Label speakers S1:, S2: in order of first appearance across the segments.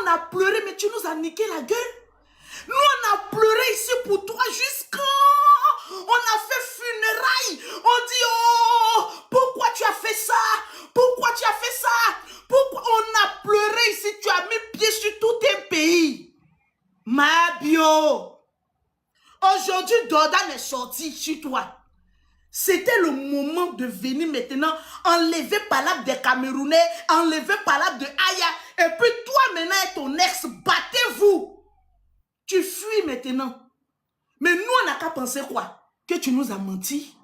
S1: on a pleuré, mais tu nous as niqué la gueule. Nous, on a pleuré ici pour toi jusqu'à... On a fait funérailles. On dit, oh, pourquoi tu as fait ça? Pourquoi tu as fait ça? Pourquoi on a pleuré ici? Tu as mis pied sur tout un pays. Mabio. Aujourd'hui, Dordan est sorti sur toi. C'était le moment de venir maintenant enlever Palab des Camerounais, enlever Palab de Aya. Et puis toi maintenant et ton ex, battez-vous. Tu fuis maintenant. Mais nous, on n'a qu'à penser quoi? Que tu nous as menti.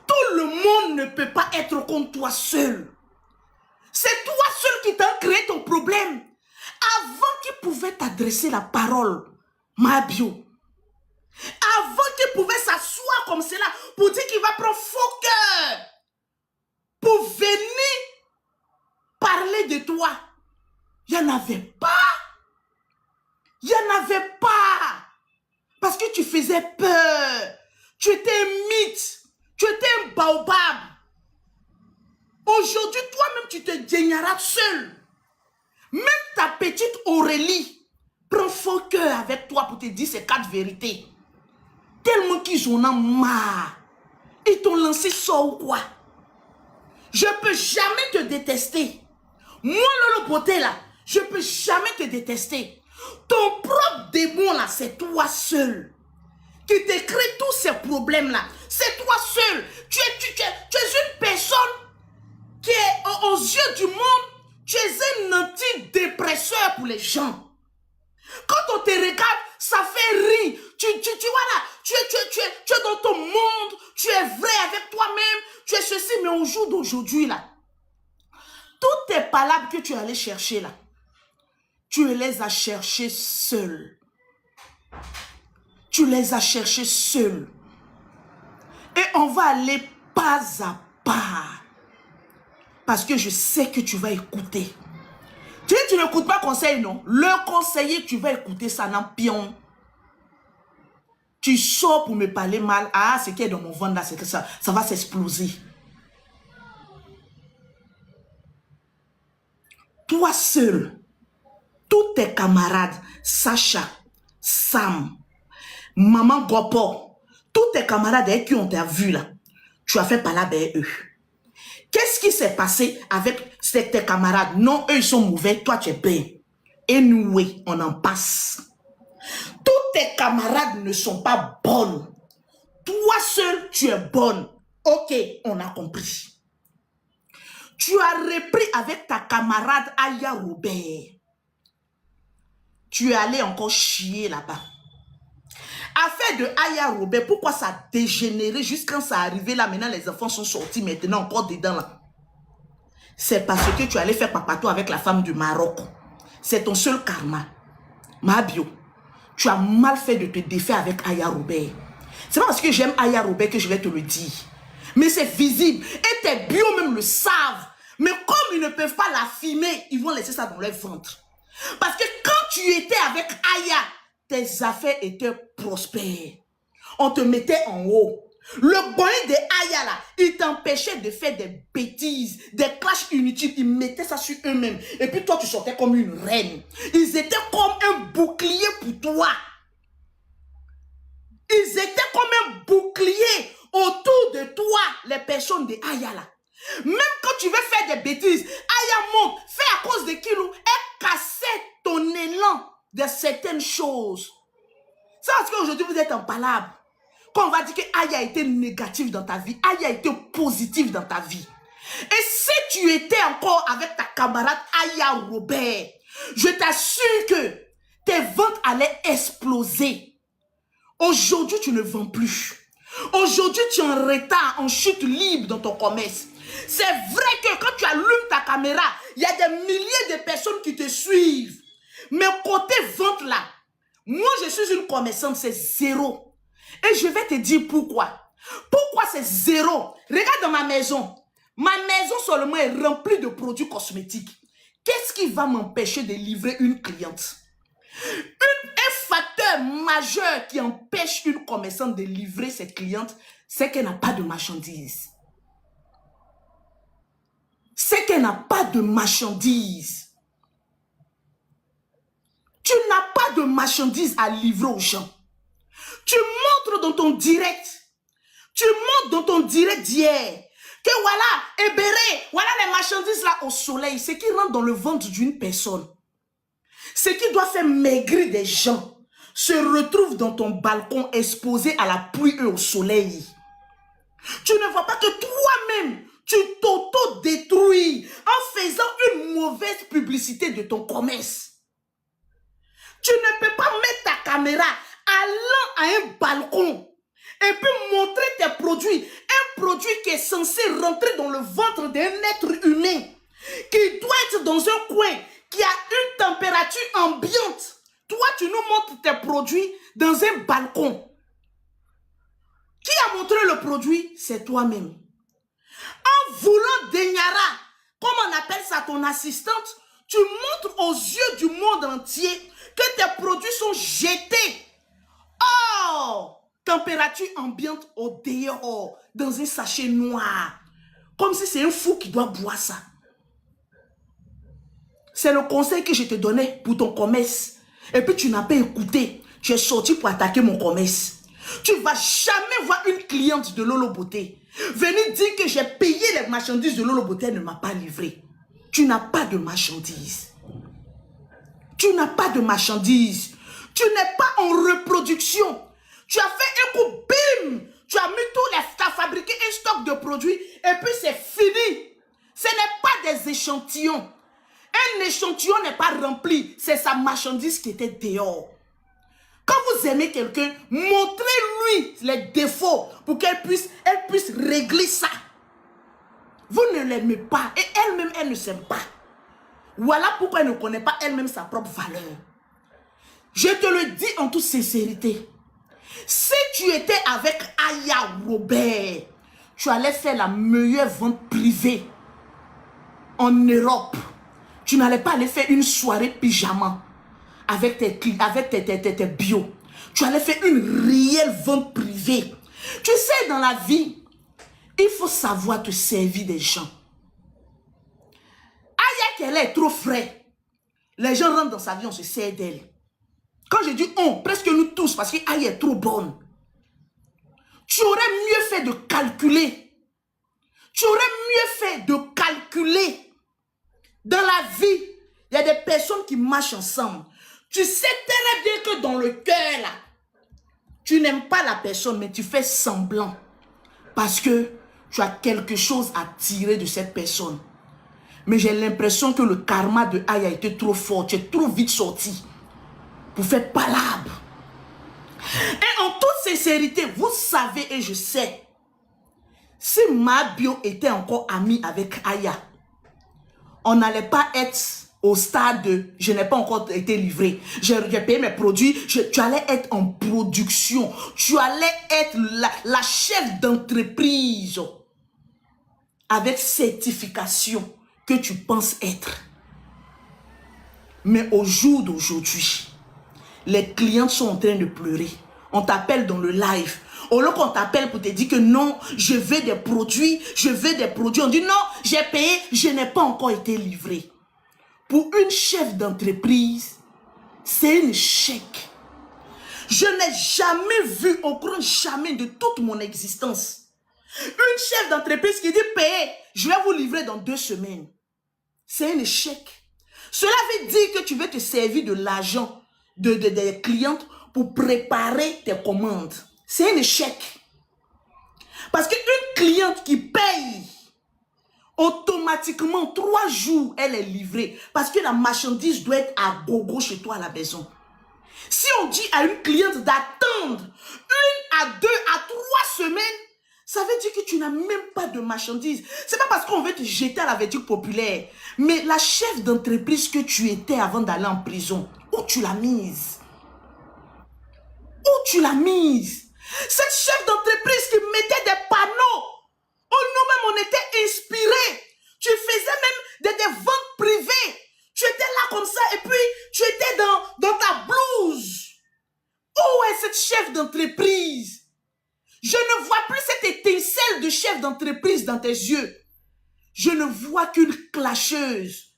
S1: Tout le monde ne peut pas être comme toi seul. C'est toi seul qui t'a créé ton problème. Avant qu'il pouvait t'adresser la parole, Mabio. Avant qu'il pouvait s'asseoir comme cela pour dire qu'il va prendre faux cœur pour venir parler de toi. Il n'y en avait pas. Il n'y en avait pas. Parce que tu faisais peur. Tu étais un mythe. Tu étais un baobab. Aujourd'hui, toi-même, tu te déigneras seul. Même ta petite Aurélie prend faux cœur avec toi pour te dire ces 4 vérités. Tellement qu'ils en ont marre. Ils t'ont lancé ça ou quoi? Je ne peux jamais te détester. Moi, Lolo Beauté, là, je ne peux jamais te détester. Ton propre démon, là, c'est toi seul qui te crée tous ces problèmes-là. C'est toi seul. Tu es une personne qui est aux yeux du monde, tu es un antidépresseur pour les gens. Quand on te regarde, ça fait rire. Tu vois là, tu es dans ton monde, tu es vrai avec toi-même, tu es ceci, mais au jour d'aujourd'hui là, toutes tes palabres que tu es allé chercher là, tu les as cherchées seul. Tu les as cherchées seul. Et on va aller pas à pas. Parce que je sais que tu vas écouter. Tu n'écoutes pas conseil, non? Le conseiller que tu vas écouter, ça n'en pion. Tu sors pour me parler mal. Ah, ce qui est dans mon ventre là, c'est que ça va s'exploser. Toi seul, tous tes camarades, Sacha, Sam, Maman Gopo, tous tes camarades avec qui on t'a vu là, tu as fait parler avec eux. Qu'est-ce qui s'est passé avec tes camarades? Non, eux ils sont mauvais, toi tu es bien. Et nous, oui, on en passe. Tous tes camarades ne sont pas bonnes. Toi seul, tu es bonne. Ok, on a compris. Tu as repris avec ta camarade Aya Robert. Tu es allé encore chier là-bas. Affaire de Aya Robert, pourquoi ça a dégénéré jusqu'à ça arrivé là? Maintenant, les enfants sont sortis maintenant encore dedans là. C'est parce que tu allais faire papato avec la femme du Maroc. C'est ton seul karma. Mabio, tu as mal fait de te défaire avec Aya Robert. C'est pas parce que j'aime Aya Robert que je vais te le dire. Mais c'est visible. Et tes bio même le savent. Mais comme ils ne peuvent pas la filmer, ils vont laisser ça dans leur ventre. Parce que quand tu étais avec Aya, tes affaires étaient prospères. On te mettait en haut. Le boy de Aya là, il t'empêchait de faire des bêtises, des clashs inutiles. Ils mettaient ça sur eux-mêmes. Et puis toi, tu sortais comme une reine. Ils étaient comme un bouclier pour toi. Ils étaient comme un bouclier autour de toi, les personnes de Aya là. Même quand tu veux faire des bêtises, Aya monte, fait à cause de Kilou, elle cassait ton élan de certaines choses. C'est parce qu'aujourd'hui vous êtes en palabre. Quand on va dire que Aya a été négatif dans ta vie, Aya a été positif dans ta vie. Et si tu étais encore avec ta camarade Aya Robert, je t'assure que tes ventes allaient exploser. Aujourd'hui, tu ne vends plus. Aujourd'hui, tu es en retard, en chute libre dans ton commerce. C'est vrai que quand tu allumes ta caméra, il y a des milliers de personnes qui te suivent. Mais côté vente là, moi je suis une commerçante, c'est zéro. Et je vais te dire pourquoi. Pourquoi c'est zéro? Regarde dans ma maison. Ma maison seulement est remplie de produits cosmétiques. Qu'est-ce qui va m'empêcher de livrer une cliente? Un facteur majeur qui empêche une commerçante de livrer ses clientes, c'est qu'elle n'a pas de marchandises. C'est qu'elle n'a pas de marchandises. Tu n'as pas de marchandises à livrer aux gens. Tu montres dans ton direct. Tu montres dans ton direct d'hier que voilà, Ebéré, voilà les marchandises là au soleil. Ce qui rentre dans le ventre d'une personne, ce qui doit faire maigrir des gens, se retrouve dans ton balcon exposé à la pluie et au soleil. Tu ne vois pas que toi-même, tu t'auto-détruis en faisant une mauvaise publicité de ton commerce. Tu ne peux pas mettre ta caméra allant à un balcon et puis montrer tes produits. Un produit qui est censé rentrer dans le ventre d'un être humain, qui doit être dans un coin, qui a une température ambiante. Toi, tu nous montres tes produits dans un balcon. Qui a montré le produit? C'est toi-même. En voulant Denyara, comme on appelle ça ton assistante, tu montres aux yeux du monde entier que tes produits sont jetés. Oh! Température ambiante au dehors, dans un sachet noir. Comme si c'est un fou qui doit boire ça. C'est le conseil que je te donnais pour ton commerce. Et puis tu n'as pas écouté. Tu es sorti pour attaquer mon commerce. Tu ne vas jamais voir une cliente de Lolo Beauté venir dire que j'ai payé les marchandises de Lolo Beauté, elle ne m'a pas livré. Tu n'as pas de marchandises. Tu n'as pas de marchandises. Tu n'es pas en reproduction. Tu as fait un coup, bim! Tu as mis tout, tu as fabriqué un stock de produits et puis c'est fini. Ce n'est pas des échantillons. Un échantillon n'est pas rempli. C'est sa marchandise qui était dehors. Quand vous aimez quelqu'un, montrez-lui les défauts pour qu'elle puisse régler ça. Vous ne l'aimez pas et elle-même, elle ne s'aime pas. Voilà pourquoi elle ne connaît pas elle-même sa propre valeur. Je te le dis en toute sincérité. Si tu étais avec Aya Robert, tu allais faire la meilleure vente privée en Europe. Tu n'allais pas aller faire une soirée pyjama avec tes bios. Tu allais faire une réelle vente privée. Tu sais, dans la vie, il faut savoir te servir des gens. Aya qu'elle est trop frais. Les gens rentrent dans sa vie, on se sert d'elle. Quand je dis on, presque nous tous, parce qu'Aya est trop bonne. Tu aurais mieux fait de calculer. Tu aurais mieux fait de calculer. Dans la vie, il y a des personnes qui marchent ensemble. Tu sais très bien que dans le cœur, là, tu n'aimes pas la personne, mais tu fais semblant. Parce que tu as quelque chose à tirer de cette personne. Mais j'ai l'impression que le karma de Aya a été trop fort. Tu es trop vite sorti pour faire palabre. Et en toute sincérité, vous savez et je sais, si Mabio était encore ami avec Aya, on n'allait pas être au stade de je n'ai pas encore été livré, j'ai payé mes produits, tu allais être en production, tu allais être la chef d'entreprise avec certification que tu penses être. Mais au jour d'aujourd'hui, les clients sont en train de pleurer. On t'appelle dans le live. Au lieu qu'on t'appelle pour te dire que non, je veux des produits, on dit non, j'ai payé, je n'ai pas encore été livré. Pour une chef d'entreprise, c'est un chèque. Je n'ai jamais vu, au grand jamais de toute mon existence, une chef d'entreprise qui dit payez, je vais vous livrer dans 2 semaines. C'est un échec. Cela veut dire que tu veux te servir de l'argent des clientes pour préparer tes commandes. C'est un échec. Parce qu'une cliente qui paye, automatiquement, 3 jours, elle est livrée. Parce que la marchandise doit être à gogo chez toi à la maison. Si on dit à une cliente d'attendre 1 à 2 à 3 semaines, ça veut dire que tu n'as même pas de marchandise. C'est pas parce qu'on veut te jeter à la vertu populaire. Mais la chef d'entreprise que tu étais avant d'aller en prison, où tu l'as mise? Où tu l'as mise? Cette chef d'entreprise qui mettait des panneaux. Oh, nous-mêmes, on était inspirés. Tu faisais même des ventes privées. Tu étais là comme ça et puis tu étais dans ta blouse. Où est cette chef d'entreprise? Je ne vois plus cette étincelle de chef d'entreprise dans tes yeux. Je ne vois qu'une clasheuse.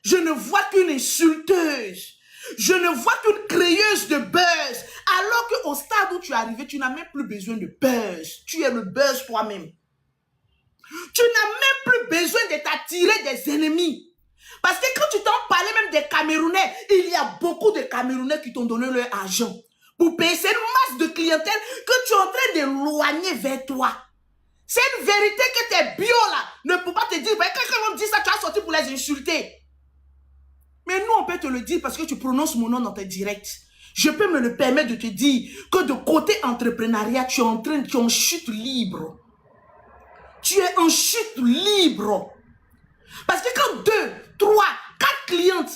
S1: Je ne vois qu'une insulteuse. Je ne vois qu'une créeuse de buzz. Alors qu'au stade où tu es arrivé, tu n'as même plus besoin de buzz. Tu es le buzz toi-même. Tu n'as même plus besoin de t'attirer des ennemis. Parce que quand tu t'en parlais même des Camerounais, il y a beaucoup de Camerounais qui t'ont donné leur argent pour payer. C'est une masse de clientèle que tu es en train d'éloigner vers toi. C'est une vérité que tes bio là ne peuvent pas te dire. Quand quelqu'un me dit ça, tu as sorti pour les insulter. Mais nous, on peut te le dire parce que tu prononces mon nom dans tes directs. Je peux me le permettre de te dire que de côté entrepreneuriat, tu es en chute libre. Tu es en chute libre. Parce que quand 2, 3, 4 clientes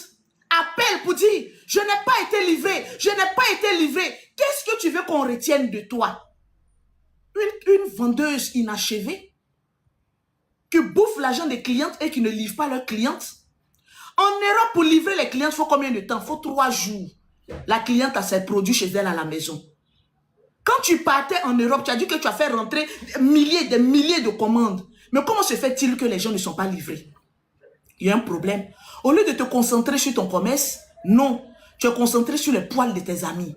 S1: appellent pour dire « Je n'ai pas été livré, je n'ai pas été livré », qu'est-ce que tu veux qu'on retienne de toi? Une vendeuse inachevée qui bouffe l'argent des clientes et qui ne livre pas leurs clientes. En Europe, pour livrer les clientes, il faut combien de temps? Il faut 3 jours. La cliente a ses produits chez elle à la maison. Quand tu partais en Europe, tu as dit que tu as fait rentrer des milliers de commandes. Mais comment se fait-il que les gens ne sont pas livrés? Il y a un problème. Au lieu de te concentrer sur ton commerce, non. Tu es concentré sur les poils de tes amis.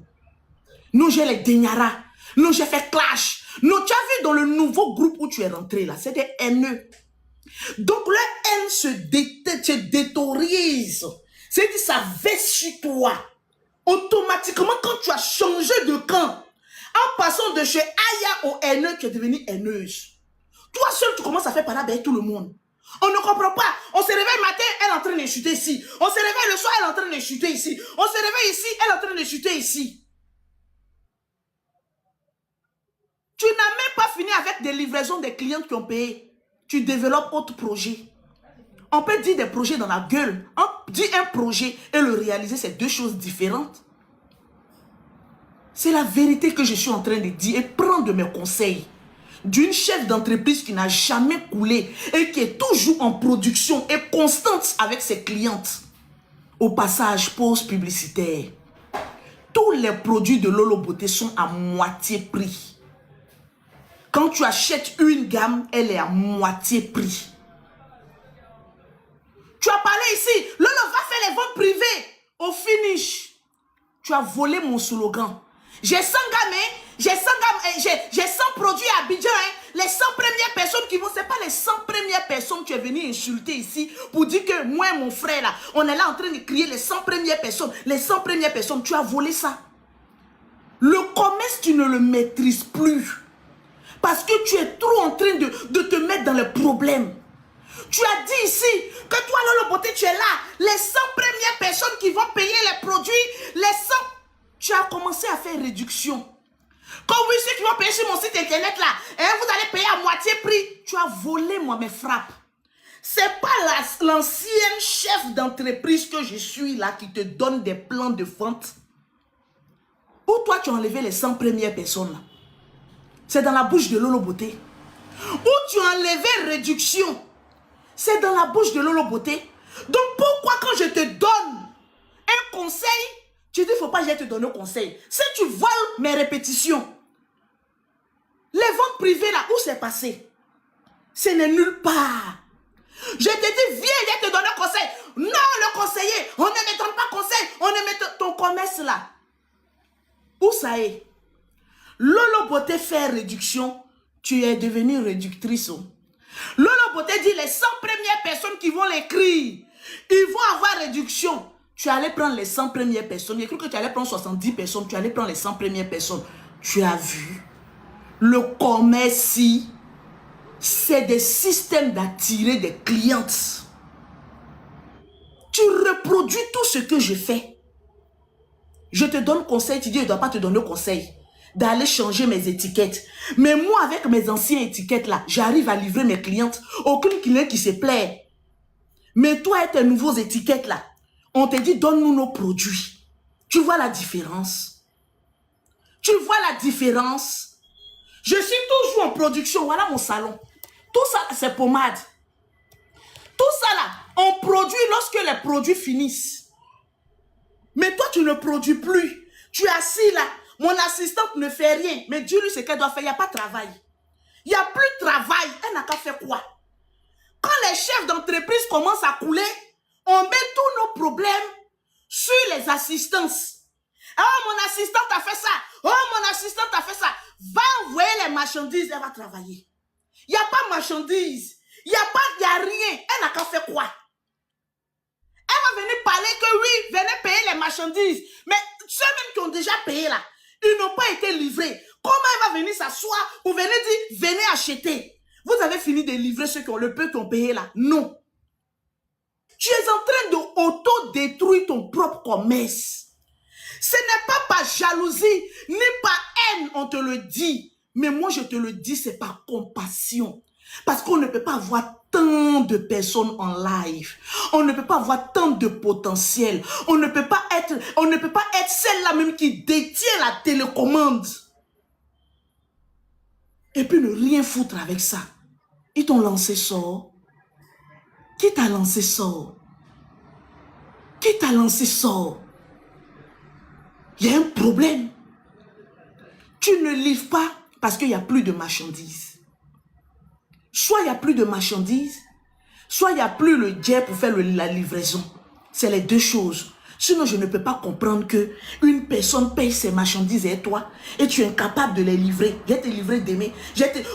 S1: Non, j'ai les Denyara. Non, j'ai fait clash. Non, tu as vu dans le nouveau groupe où tu es rentré là, c'est des haineux. Donc leur haine se détériorise. C'est-à-dire ça verse sur toi. Automatiquement, quand tu as changé de camp, en passant de chez Aya au haineux, tu es devenue haineuse. Toi seul, tu commences à faire parler avec tout le monde. On ne comprend pas. On se réveille le matin, elle est en train de chuter ici. On se réveille le soir, elle est en train de chuter ici. On se réveille ici, elle est en train de chuter ici. Tu n'as même pas fini avec des livraisons des clients qui ont payé. Tu développes autre projet. On peut dire des projets dans la gueule. On dit un projet et le réaliser, c'est 2 choses différentes. C'est la vérité que je suis en train de dire et prendre mes conseils d'une chef d'entreprise qui n'a jamais coulé et qui est toujours en production et constante avec ses clientes. Au passage, pause publicitaire. Tous les produits de Lolo Beauté sont à moitié prix. Quand tu achètes une gamme, elle est à moitié prix. Tu as parlé ici, Lolo va faire les ventes privées. Au finish, tu as volé mon slogan. J'ai 100 gammes, j'ai 100 produits à Abidjan. Les 100 premières personnes qui vont, ce n'est pas les 100 premières personnes que tu es venu insulter ici pour dire que moi et mon frère, là, on est là en train de crier les 100 premières personnes. Les 100 premières personnes, tu as volé ça. Le commerce, tu ne le maîtrises plus. Parce que tu es trop en train de te mettre dans les problèmes. Tu as dit ici que toi, Lolo Beauté, tu es là. Les 100 premières personnes qui vont payer les produits, les 100... Tu as commencé à faire réduction. Comme oui, ceux qui vont payer sur mon site internet là, vous allez payer à moitié prix. Tu as volé, moi, mes frappes. C'est pas l'ancienne chef d'entreprise que je suis là qui te donne des plans de vente. Ou toi, tu as enlevé les 100 premières personnes là. C'est dans la bouche de Lolo Beauté. Ou tu as enlevé réduction. C'est dans la bouche de Lolo Beauté. Donc pourquoi quand je te donne un conseil, tu dis, il ne faut pas que je te donne un conseil. Si tu voles mes répétitions, les ventes privées là, où c'est passé? Ce n'est nulle part. Je te dis, viens, je te donne un conseil. Non, le conseiller, on ne me donne pas conseil. On ne met ton commerce là. Où ça est? Lolo Beauté fait réduction. Tu es devenue réductrice. Lolo Beauté dit, les 100 premières personnes qui vont l'écrire, ils vont avoir réduction. Tu allais prendre les 100 premières personnes. J'ai cru que tu allais prendre 70 personnes. Tu allais prendre les 100 premières personnes. Tu as vu. Le commerce, c'est des systèmes d'attirer des clientes. Tu reproduis tout ce que je fais. Je te donne conseil. Tu dis, je ne dois pas te donner conseil d'aller changer mes étiquettes. Mais moi, avec mes anciennes étiquettes là, j'arrive à livrer mes clientes. Aucune cliente qui se plaît. Mais toi et tes nouveaux étiquettes là, on te dit, donne-nous nos produits. Tu vois la différence? Tu vois la différence? Je suis toujours en production. Voilà mon salon. Tout ça, c'est pommade. Tout ça là, on produit lorsque les produits finissent. Mais toi, tu ne produis plus. Tu es assis là. Mon assistante ne fait rien. Mais dis-lui ce qu'elle doit faire. Il n'y a pas de travail. Il n'y a plus de travail. Elle n'a qu'à faire quoi? Quand les chefs d'entreprise commencent à couler, on met tous nos problèmes sur les les assistances. Oh, mon assistante a fait ça. Oh, mon assistante a fait ça. Va envoyer les marchandises, elle va travailler. Il n'y a pas de marchandises. Il n'y a rien. Elle n'a qu'à faire quoi? Elle va venir parler que oui, venez payer les marchandises. Mais ceux-mêmes qui ont déjà payé là, ils n'ont pas été livrés. Comment elle va venir s'asseoir pour venir dire, venez acheter? Vous avez fini de livrer ceux qui ont le peu qui ont payé là? Non. Tu es en train de auto-détruire ton propre commerce. Ce n'est pas par jalousie, ni par haine, on te le dit. Mais moi, je te le dis, c'est par compassion. Parce qu'on ne peut pas avoir tant de personnes en live. On ne peut pas avoir tant de potentiel. On ne peut pas être celle-là même qui détient la télécommande. Et puis ne rien foutre avec ça. Ils t'ont lancé sort. Qui t'a lancé sort? Qui t'a lancé sort? Il y a un problème. Tu ne livres pas parce qu'il n'y a plus de marchandises. Soit il n'y a plus de marchandises, soit il n'y a plus le jet pour faire la livraison. C'est les deux choses. Sinon, je ne peux pas comprendre qu'une personne paye ses marchandises et toi, et tu es incapable de les livrer. Je vais te livrer demain.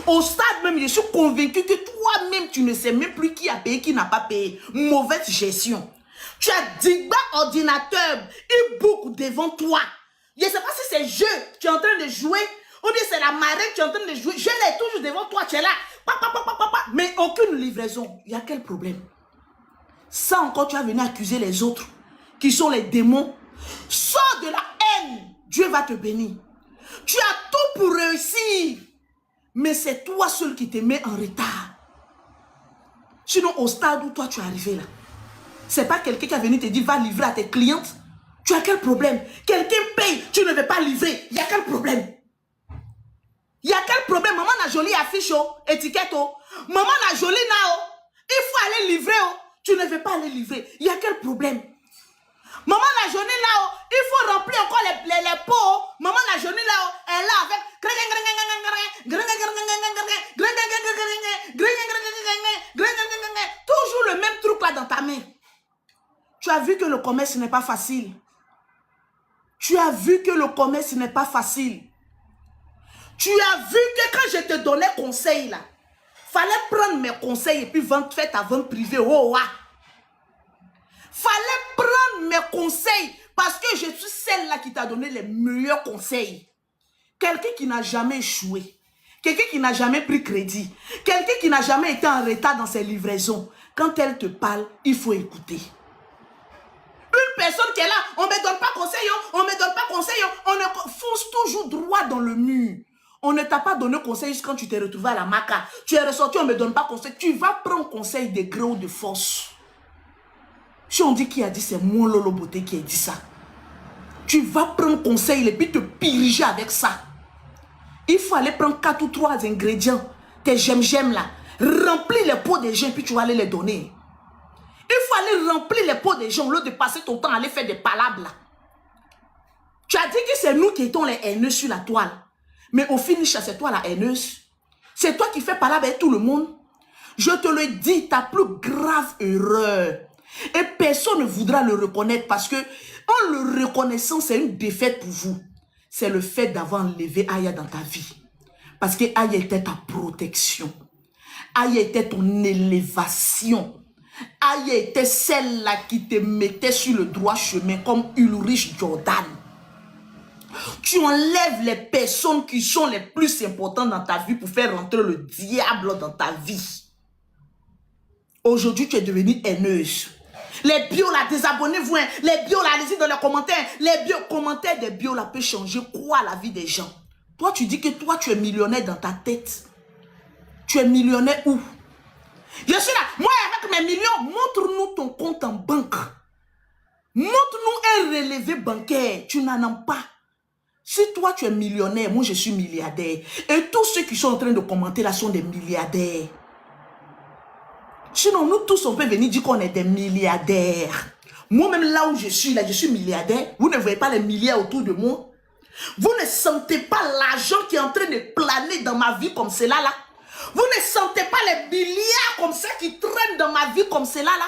S1: Au stade même, je suis convaincu que toi-même, tu ne sais même plus qui a payé, qui n'a pas payé. Mauvaise gestion. Tu as 10 ordinateurs, e-book devant toi. Je ne sais pas si c'est jeu que tu es en train de jouer, ou bien c'est la marée que tu es en train de jouer. Je l'ai toujours devant toi, tu es là. Mais aucune livraison. Il y a quel problème? Ça encore, tu vas venir accuser les autres, qui sont les démons. Sors de la haine. Dieu va te bénir. Tu as tout pour réussir. Mais c'est toi seul qui te met en retard. Sinon, au stade où toi tu es arrivé là, c'est pas quelqu'un qui a venu te dire va livrer à tes clientes. Tu as quel problème? Quelqu'un paye, tu ne veux pas livrer. Il y a quel problème? Il y a quel problème? Maman n'a jolie affiche, étiquette. Maman n'a jolie na. Il faut aller livrer. Tu ne veux pas aller livrer. Il y a quel problème? Maman la journée là, il faut remplir encore les pots. Maman la journée là, elle est là avec toujours le même truc là dans ta main. Tu as vu que le commerce n'est pas facile. Tu as vu que le commerce n'est pas facile. Tu as vu que quand je te donnais conseil là, fallait prendre mes conseils et puis faire ta vente privée. Oh, ah. Fallait prendre mes conseils parce que je suis celle-là qui t'a donné les meilleurs conseils. Quelqu'un qui n'a jamais échoué. Quelqu'un qui n'a jamais pris crédit. Quelqu'un qui n'a jamais été en retard dans ses livraisons. Quand elle te parle, il faut écouter. Une personne qui est là, on ne me donne pas conseil, on ne me donne pas conseil, on ne fonce toujours droit dans le mur. On ne t'a pas donné conseil quand tu t'es retrouvé à la maca. Tu es ressorti, on ne me donne pas conseil. Tu vas prendre conseil de gré ou de force. Si on dit qui a dit, c'est moi Lolo Beauté qui a dit ça. Tu vas prendre conseil et puis te piriger avec ça. Il faut aller prendre 4 ou 3 ingrédients. Tes j'aime là. Remplis les pots des gens puis tu vas aller les donner. Il faut aller remplir les pots des gens au lieu de passer ton temps à aller faire des palabres là. Tu as dit que c'est nous qui étions les haineux sur la toile. Mais au finish, c'est toi la haineuse. C'est toi qui fais palabre avec tout le monde. Je te le dis, ta plus grave erreur. Et personne ne voudra le reconnaître parce que en le reconnaissant, c'est une défaite pour vous. C'est le fait d'avoir enlevé Aya dans ta vie. Parce que Aya était ta protection. Aya était ton élévation. Aya était celle-là qui te mettait sur le droit chemin comme Ulrich Jordan. Tu enlèves les personnes qui sont les plus importantes dans ta vie pour faire rentrer le diable dans ta vie. Aujourd'hui, tu es devenue haineuse. Les bios là, désabonnez-vous. Hein. Les bios là, allez-y dans les commentaires. Les commentaires des bios là peuvent changer quoi la vie des gens. Toi, tu dis que toi, tu es millionnaire dans ta tête. Tu es millionnaire où? Je suis là. Moi, avec mes millions, montre-nous ton compte en banque. Montre-nous un relevé bancaire. Tu n'en as pas. Si toi, tu es millionnaire, moi, je suis milliardaire. Et tous ceux qui sont en train de commenter là sont des milliardaires. Sinon, nous tous, on peut venir dire qu'on est des milliardaires. Moi-même, là où je suis, là, je suis milliardaire. Vous ne voyez pas les milliards autour de moi. Vous ne sentez pas l'argent qui est en train de planer dans ma vie comme cela, là. Vous ne sentez pas les milliards comme ça qui traînent dans ma vie comme cela, là.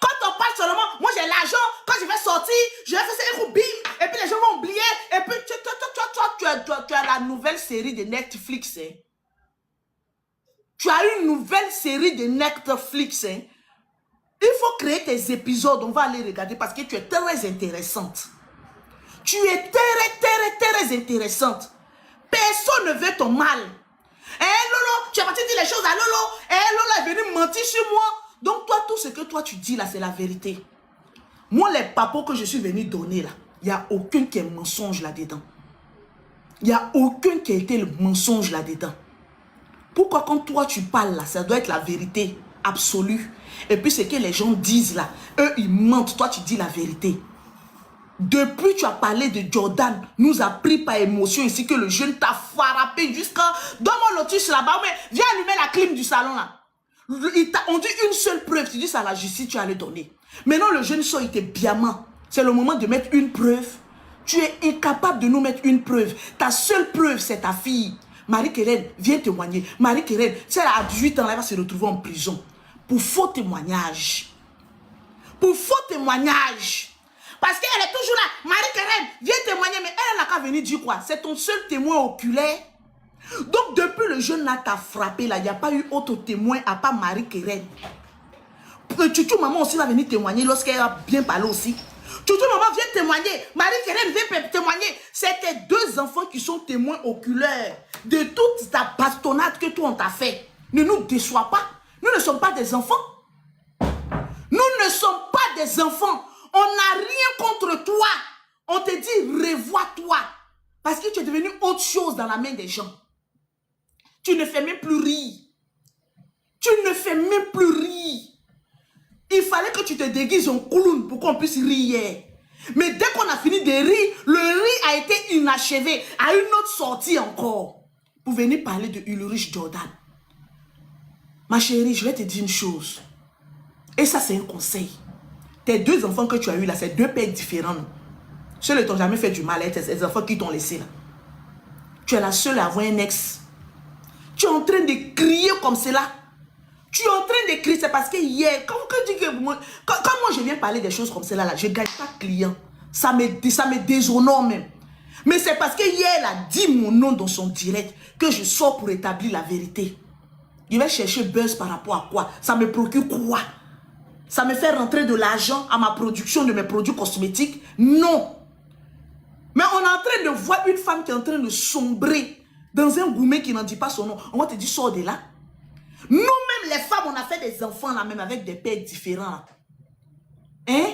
S1: Quand on parle seulement, moi j'ai l'argent, quand je vais sortir, série de Netflix. Hein. Tu as une nouvelle série de Netflix. Hein. Il faut créer tes épisodes. On va aller regarder parce que tu es très intéressante. Tu es très intéressante. Personne ne veut ton mal. Eh Lolo, tu as parti dire les choses à Lolo. Eh Lolo est venu mentir sur moi. Donc toi, tout ce que toi tu dis là, c'est la vérité. Moi, les papos que je suis venu donner là, il n'y a aucun qui est mensonge là-dedans. Il n'y a aucun qui a été le mensonge là-dedans. Pourquoi quand toi tu parles là, ça doit être la vérité absolue. Et puis ce que les gens disent là, eux ils mentent, toi tu dis la vérité. Depuis tu as parlé de Jordan, nous a pris par émotion ici que le jeune t'a frappé jusqu'à... Donne-moi l'autriche là-bas, mais viens allumer la clim du salon là. On dit une seule preuve, tu dis ça à la justice, tu allais donner. Maintenant le jeune sort, il était biamant. C'est le moment de mettre une preuve. Tu es incapable de nous mettre une preuve. Ta seule preuve, c'est ta fille. Marie-Kérène, viens témoigner. Marie-Kérène, celle à 18 ans, elle va se retrouver en prison. Pour faux témoignage. Pour faux témoignage. Parce qu'elle est toujours là. Marie-Kérène, viens témoigner. Mais elle n'a qu'à venir dire quoi? C'est ton seul témoin oculaire. Donc, depuis le jeune là t'a frappé, là, il n'y a pas eu autre témoin à part Marie-Kérène. Tutu, maman aussi va venir témoigner lorsqu'elle a bien parlé aussi. Tutu, maman, viens témoigner. Marie-Kérène, viens témoigner. C'est tes deux enfants qui sont témoins oculaires de toute ta bastonnade que toi on t'a fait. Ne nous déçois pas. Nous ne sommes pas des enfants. Nous ne sommes pas des enfants. On n'a rien contre toi. On te dit, revois-toi. Parce que tu es devenu autre chose dans la main des gens. Tu ne fais même plus rire. Tu ne fais même plus rire. Il fallait que tu te déguises en clown pour qu'on puisse rire. Mais dès qu'on a fini de rire, le rire a été inachevé. À une autre sortie encore. Pour venir parler de Ulrich Jordan. Ma chérie, je vais te dire une chose. Et ça, c'est un conseil. Tes deux enfants que tu as eu là, c'est deux pères différents. Ceux ne t'ont jamais fait du mal, c'est les enfants qui t'ont laissé là. Tu es la seule à avoir un ex. Tu es en train de crier comme cela. Tu es en train de crier, c'est parce que hier, quand moi je viens parler des choses comme cela, là, je ne gagne pas de clients. Ça me déshonore même. Mais c'est parce que hier, elle a dit mon nom dans son direct que je sors pour établir la vérité. Il va chercher buzz par rapport à quoi? Ça me procure quoi? Ça me fait rentrer de l'argent à ma production de mes produits cosmétiques? Non. Mais on est en train de voir une femme qui est en train de sombrer dans un gourmet qui n'en dit pas son nom. On va te dire, sors de là. Nous-mêmes, les femmes, on a fait des enfants là, même avec des pères différents. Là. Hein?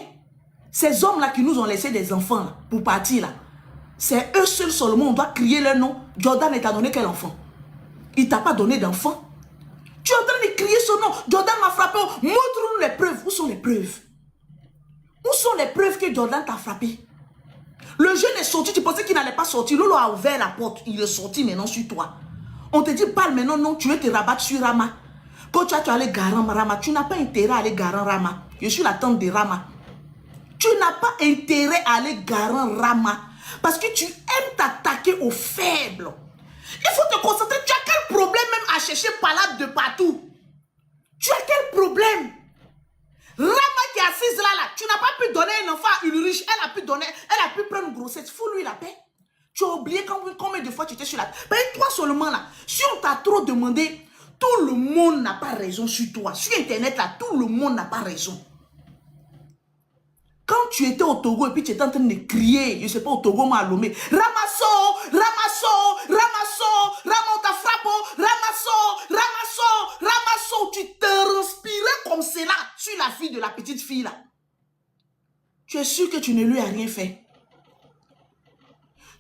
S1: Ces hommes-là qui nous ont laissé des enfants là, pour partir là, c'est eux seuls seulement, on doit crier leur nom. Jordan ne t'a donné quel enfant? Il ne t'a pas donné d'enfant. Tu es en train de crier son nom. Jordan m'a frappé. Montre-nous les preuves. Où sont les preuves? Où sont les preuves que Jordan t'a frappé? Le jeune est sorti. Tu pensais qu'il n'allait pas sortir. Lolo a ouvert la porte. Il est sorti maintenant sur toi. On te dit, parle maintenant. Non, tu veux te rabattre sur Rama. Quand tu as allé garant Rama, tu n'as pas intérêt à aller garant Rama. Je suis la tante de Rama. Tu n'as pas intérêt à aller garant Rama. Parce que tu aimes t'attaquer aux faibles. Il faut te concentrer. Tu as quel problème même à chercher palade de partout? Tu as quel problème? Rama qui est assise là, tu n'as pas pu donner un enfant à Ulrich. Elle a pu prendre une grossesse. Fous-lui la paix. Tu as oublié combien de fois tu étais sur la paix. Mais toi seulement là, si on t'a trop demandé, tout le monde n'a pas raison sur toi. Sur Internet là, tout le monde n'a pas raison. Quand tu étais au Togo et puis tu étais en train de crier, je ne sais pas, au Togo, moi, à Lomé, Ramasso, Ramasso, Ramasso, Ramon ta frappe, Ramasso, Ramasso, Ramasso, tu te transpirais comme cela sur la fille de la petite fille là. Tu es sûr que tu ne lui as rien fait.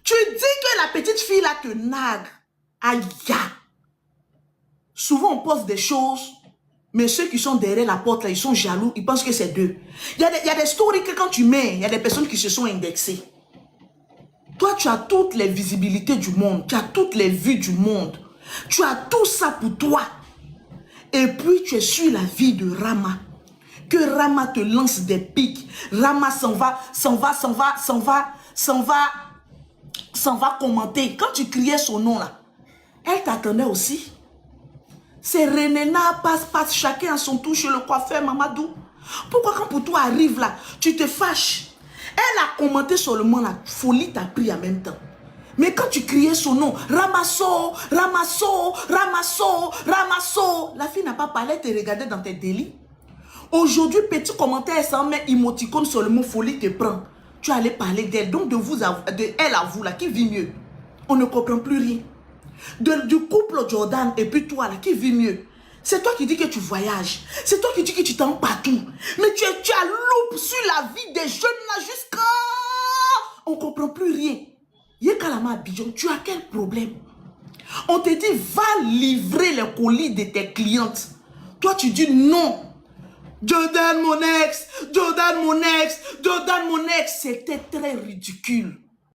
S1: Tu dis que la petite fille là te nague. Aïe. Souvent on pose des choses. Mais ceux qui sont derrière la porte, là, ils sont jaloux, ils pensent que c'est d'eux. Il y a des stories que quand tu mets, il y a des personnes qui se sont indexées. Toi, tu as toutes les visibilités du monde, tu as toutes les vues du monde. Tu as tout ça pour toi. Et puis, tu es sur la vie de Rama. Que Rama te lance des pics. Rama s'en va commenter. Quand tu criais son nom, là, elle t'attendait aussi. C'est Renena, passe, chacun à son tour chez le coiffeur, Mamadou. Pourquoi quand pour toi arrive là, tu te fâches? Elle a commenté seulement la folie t'a pris en même temps. Mais quand tu criais son nom, Ramasso, Ramasso, Ramasso, Ramasso, la fille n'a pas parlé, elle te regardait dans tes délits. Aujourd'hui, petit commentaire sans mettre émoticône sur le mot folie te prend. Tu allais parler d'elle. Donc de elle à vous là, qui vit mieux? On ne comprend plus rien. Du couple Jordan et puis toi là, qui vit mieux? C'est toi qui dis que tu voyages. C'est toi qui dis que tu t'en partout. Mais tu as loupe sur la vie des jeunes là jusqu'à... On ne comprend plus rien. Yekalama Abidjan, tu as quel problème? On te dit, va livrer les colis de tes clientes. Toi, tu dis non. Jordan mon ex, Jordan mon ex, Jordan mon ex. C'était très ridicule.